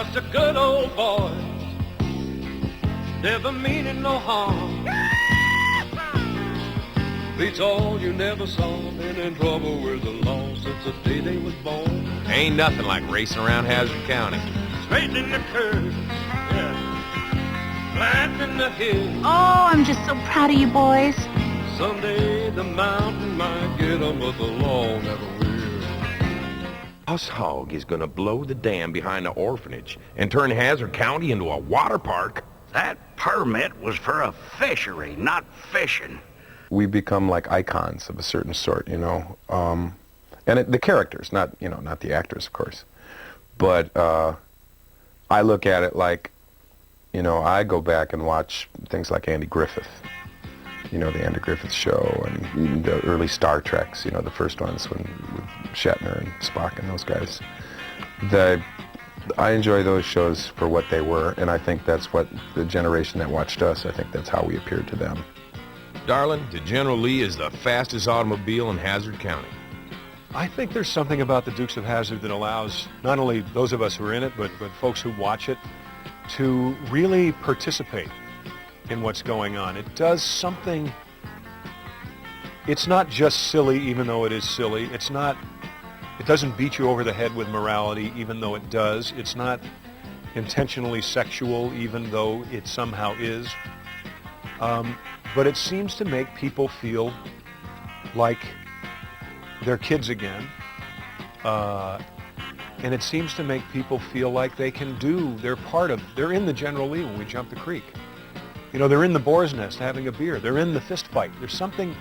just a good old boy, never meaning no harm. Beats all you never saw, been in trouble with the law since the day they was born. Ain't nothing like racing around Hazzard County. Straightening the curves, yeah, flattening the hills. Oh, I'm just so proud of you boys. Someday the mountain might get 'em, but the law never will. Us Hog is gonna blow the dam behind the orphanage and turn Hazzard County into a water park. That permit was for a fishery, not fishing. We become like icons of a certain sort, you know, and the characters, not the actors, of course. But I look at it like, you know, I go back and watch things like Andy Griffith, you know, the Andy Griffith Show, and the early Star Treks, you know, the first ones with Shatner and Spock and those guys. I enjoy those shows for what they were, and I think that's what the generation that watched us, I think that's how we appeared to them. Darling, the General Lee is the fastest automobile in Hazzard County. I think there's something about the Dukes of Hazzard that allows not only those of us who are in it, but folks who watch it to really participate in what's going on. It does something. It's not just silly, even though it is silly. It doesn't beat you over the head with morality, even though it does. It's not intentionally sexual, even though it somehow is. But it seems to make people feel like they're kids again. And it seems to make people feel like they can they're in the General Lee when we jump the creek. You know, they're in the boar's nest having a beer. They're in the fist fight. There's something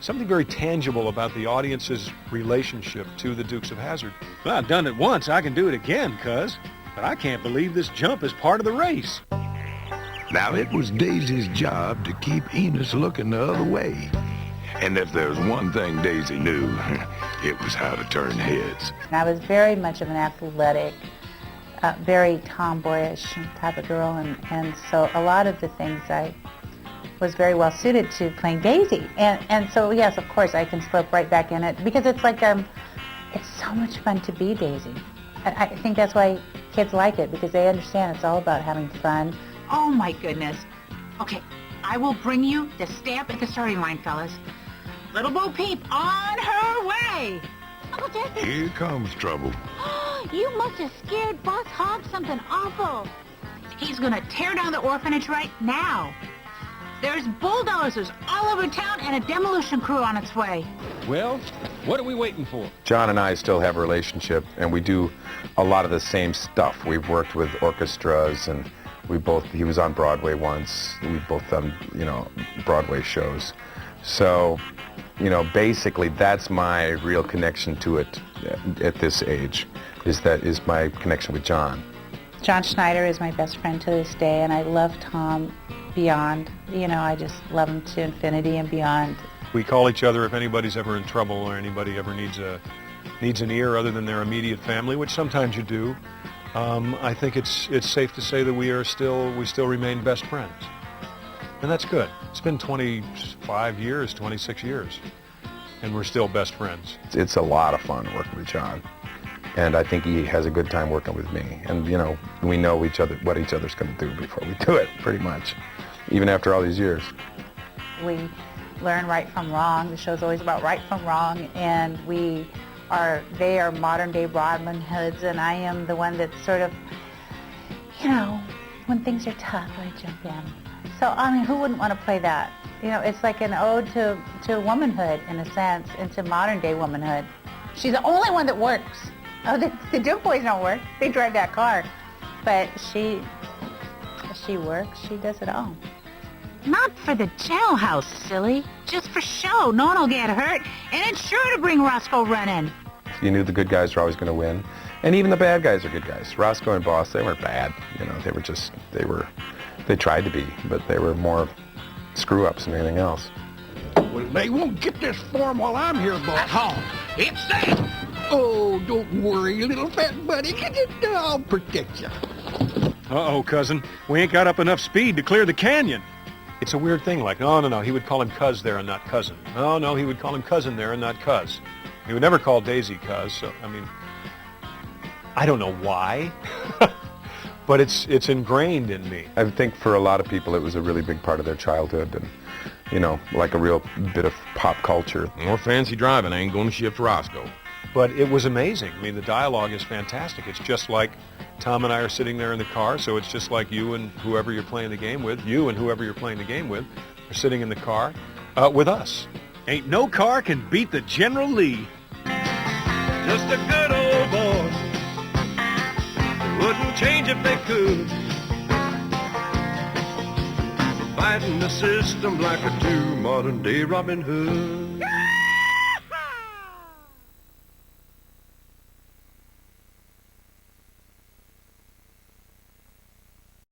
very tangible about the audience's relationship to the Dukes of Hazzard. Well, I've done it once. I can do it again, cuz. But I can't believe this jump is part of the race. Now, it was Daisy's job to keep Enos looking the other way. And if there was one thing Daisy knew, it was how to turn heads. I was very much of an athletic, very tomboyish type of girl, and so a lot of the things I was very well suited to playing Daisy. And so, yes, of course, I can slip right back in it, because it's like, it's so much fun to be Daisy. I think that's why kids like it, because they understand it's all about having fun. Oh, my goodness. Okay, I will bring you the stamp at the starting line, fellas. Little Bo Peep on her way. Uncle Jesse. Here comes trouble. You must have scared Boss Hog something awful. He's going to tear down the orphanage right now. There's bulldozers all over town and a demolition crew on its way. Well, what are we waiting for? John and I still have a relationship, and we do a lot of the same stuff. We've worked with orchestras, and he was on Broadway once. We've both done, you know, Broadway shows. So, you know, basically that's my real connection to it at this age, is my connection with John. John Schneider is my best friend to this day, and I love Tom beyond. You know, I just love him to infinity and beyond. We call each other if anybody's ever in trouble or anybody ever needs an ear other than their immediate family, which sometimes you do. I think it's safe to say that we still remain best friends. And that's good. It's been 25 years, 26 years, and we're still best friends. It's a lot of fun working with John, and I think he has a good time working with me. And, you know, we know what each other's going to do before we do it, pretty much, even after all these years. We learn right from wrong. The show's always about right from wrong, and they are modern-day Rodman Hoods, and I am the one that's sort of, you know, when things are tough, I jump in. So, I mean, who wouldn't want to play that? You know, it's like an ode to womanhood, in a sense, and to modern-day womanhood. She's the only one that works. Oh, the Duke boys don't work. They drive that car. But she works. She does it all. Not for the jailhouse, silly. Just for show. No one will get hurt, and it's sure to bring Roscoe running. You knew the good guys were always going to win, and even the bad guys are good guys. Roscoe and Boss, they weren't bad. You know, they tried to be, but they were more screw-ups than anything else. Well, they won't get this form while I'm here, boss. Hog. It's safe. Oh, don't worry, little fat buddy. I'll protect you. Uh-oh, cousin. We ain't got up enough speed to clear the canyon. It's a weird thing, like, no, he would call him Cuz there and not Cousin. No, he would call him Cousin there and not Cuz. He would never call Daisy Cuz, so, I mean, I don't know why. but it's ingrained in me. I think for a lot of people it was a really big part of their childhood and, you know, like a real bit of pop culture. More fancy driving ain't gonna shift Roscoe. But it was amazing. I mean, the dialogue is fantastic. It's just like Tom and I are sitting there in the car, so it's just like you and whoever you're playing the game with, are sitting in the car with us. Ain't no car can beat the General Lee. Just a good old boy. Wouldn't change if they could. Fighting the system like a true modern day Robin Hood.